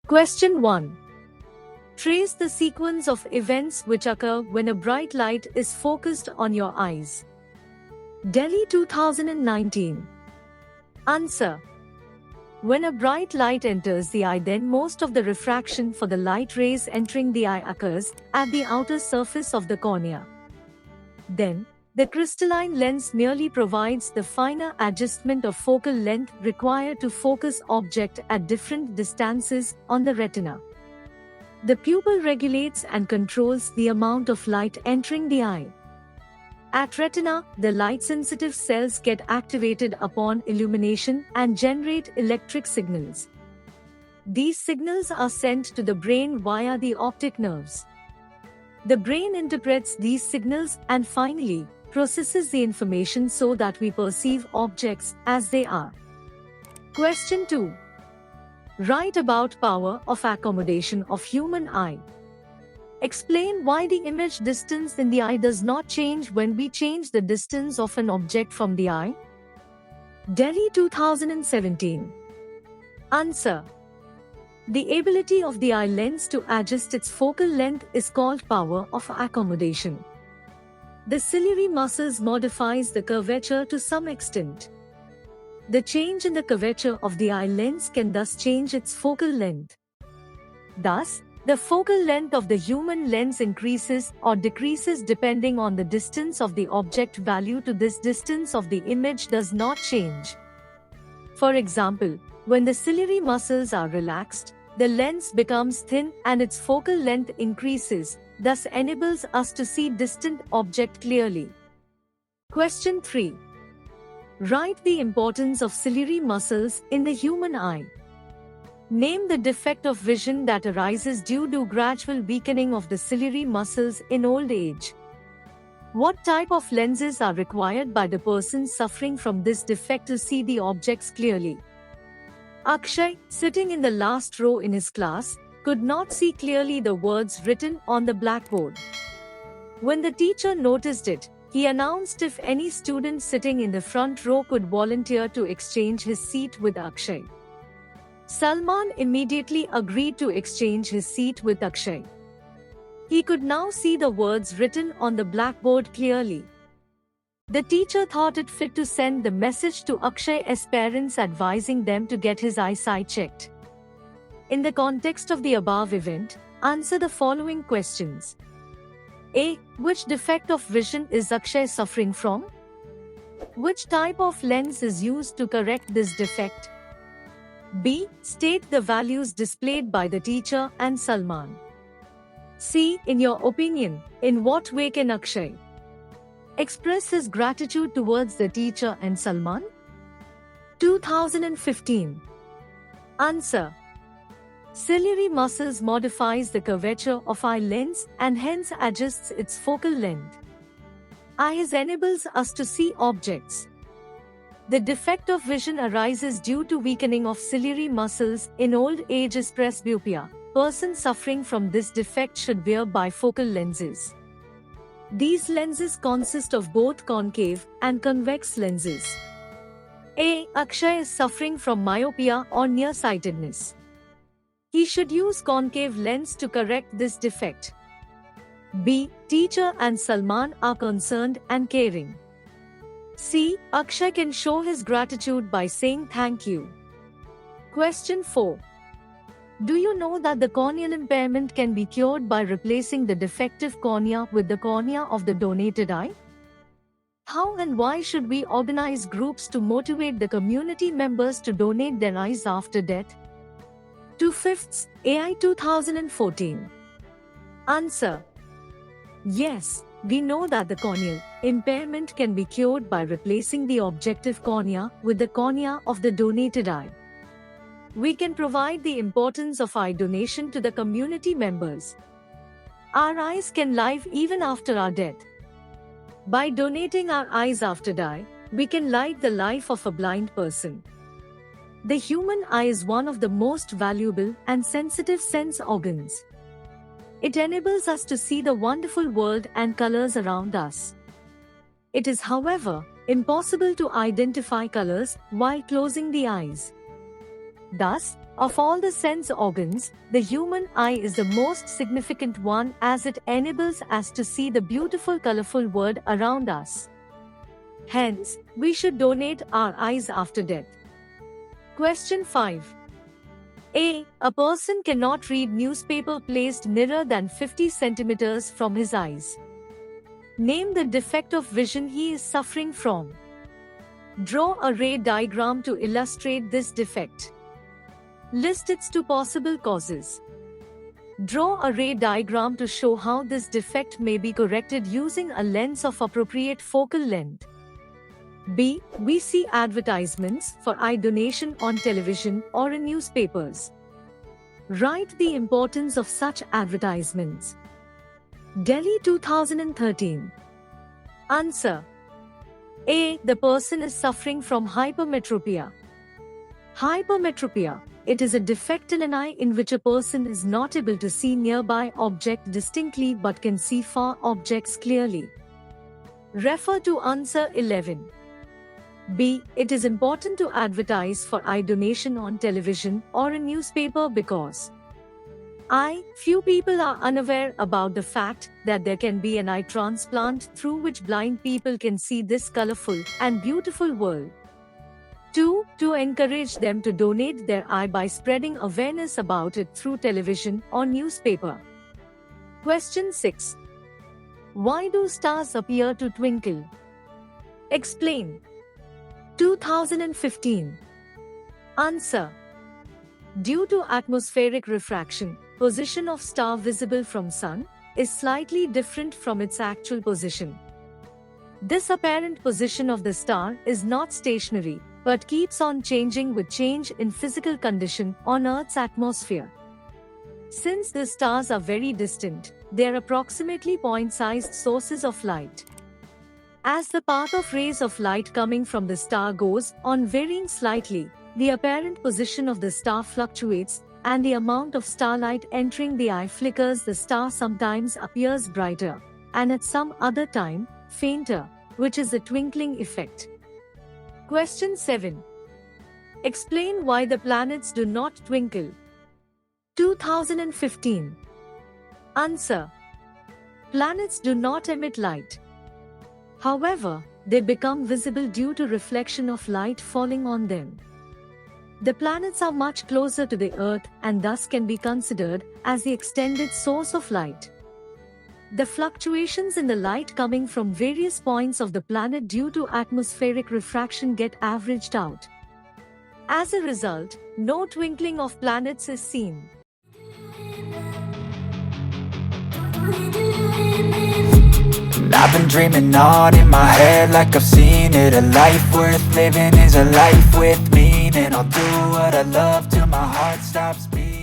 Question 1. Trace the sequence of events which occur when a bright light is focused on your eyes. Delhi 2019. Answer. When a bright light enters the eye, then most of the refraction for the light rays entering the eye occurs at the outer surface of the cornea. Then, the crystalline lens merely provides the finer adjustment of focal length required to focus object at different distances on the retina. The pupil regulates and controls the amount of light entering the eye. At retina, the light-sensitive cells get activated upon illumination and generate electric signals. These signals are sent to the brain via the optic nerves. The brain interprets these signals and finally processes the information so that we perceive objects as they are. Question 2. Write about power of accommodation of human eye. Explain why the image distance in the eye does not change when we change the distance of an object from the eye. Delhi 2017. Answer. The ability of the eye lens to adjust its focal length is called power of accommodation. The ciliary muscles modifies the curvature to some extent. The change in the curvature of the eye lens can thus change its focal length. Thus, the focal length of the human lens increases or decreases depending on the distance of the object value to this distance of the image does not change. For example, when the ciliary muscles are relaxed, the lens becomes thin and its focal length increases, thus enables us to see distant object clearly. Question 3. Write the importance of ciliary muscles in the human eye. Name the defect of vision that arises due to gradual weakening of the ciliary muscles in old age. What type of lenses are required by the person suffering from this defect to see the objects clearly? Akshay, sitting in the last row in his class, could not see clearly the words written on the blackboard. When the teacher noticed it, he announced if any student sitting in the front row could volunteer to exchange his seat with Akshay. Salman immediately agreed to exchange his seat with Akshay. He could now see the words written on the blackboard clearly. The teacher thought it fit to send the message to Akshay's parents advising them to get his eyesight checked. In the context of the above event, answer the following questions. A. Which defect of vision is Akshay suffering from? Which type of lens is used to correct this defect? B. State the values displayed by the teacher and Salman. C. In your opinion, in what way can Akshay express his gratitude towards the teacher and Salman? 2015. Answer. Ciliary muscles modifies the curvature of eye lens and hence adjusts its focal length. Eyes enables us to see objects. The defect of vision arises due to weakening of ciliary muscles in old age is presbyopia. Person suffering from this defect should wear bifocal lenses. These lenses consist of both concave and convex lenses. A. Akshay is suffering from myopia or nearsightedness. He should use concave lens to correct this defect. B. Teacher and Salman are concerned and caring. C. Akshay can show his gratitude by saying thank you. Question 4. Do you know that the corneal impairment can be cured by replacing the defective cornea with the cornea of the donated eye? How and why should we organize groups to motivate the community members to donate their eyes after death? 2/5 AI 2014. Answer. Yes, we know that the corneal impairment can be cured by replacing the objective cornea with the cornea of the donated eye. We can provide the importance of eye donation to the community members. Our eyes can live even after our death. By donating our eyes after die, we can light the life of a blind person. The human eye is one of the most valuable and sensitive sense organs. It enables us to see the wonderful world and colors around us. It is, however, impossible to identify colors while closing the eyes. Thus, of all the sense organs, the human eye is the most significant one as it enables us to see the beautiful colorful world around us. Hence, we should donate our eyes after death. Question 5. A. A person cannot read newspaper placed nearer than 50 centimeters from his eyes. Name the defect of vision he is suffering from. Draw a ray diagram to illustrate this defect. List its two possible causes. Draw a ray diagram to show how this defect may be corrected using a lens of appropriate focal length. B. We see advertisements for eye donation on television or in newspapers. Write the importance of such advertisements. Delhi 2013. Answer. A. The person is suffering from hypermetropia. Hypermetropia. It is a defect in an eye in which a person is not able to see nearby objects distinctly but can see far objects clearly. Refer to answer 11. B. It is important to advertise for eye donation on television or a newspaper because few people are unaware about the fact that there can be an eye transplant through which blind people can see this colorful and beautiful world. 2. To encourage them to donate their eye by spreading awareness about it through television or newspaper. Question 6. Why do stars appear to twinkle? Explain. 2015. Answer. Due to atmospheric refraction, position of star visible from sun is slightly different from its actual position. This apparent position of the star is not stationary, but keeps on changing with change in physical condition on Earth's atmosphere. Since the stars are very distant, they are approximately point-sized sources of light. As the path of rays of light coming from the star goes on varying slightly, the apparent position of the star fluctuates, and the amount of starlight entering the eye flickers. The star sometimes appears brighter, and at some other time, fainter, which is the twinkling effect. Question 7. Explain why the planets do not twinkle. 2015. Answer. Planets do not emit light. However, they become visible due to reflection of light falling on them. The planets are much closer to the Earth and thus can be considered as the extended source of light. The fluctuations in the light coming from various points of the planet due to atmospheric refraction get averaged out. As a result, no twinkling of planets is seen. I've been dreaming on in my head like I've seen it. A life worth living is a life with meaning. I'll do what I love till my heart stops beating.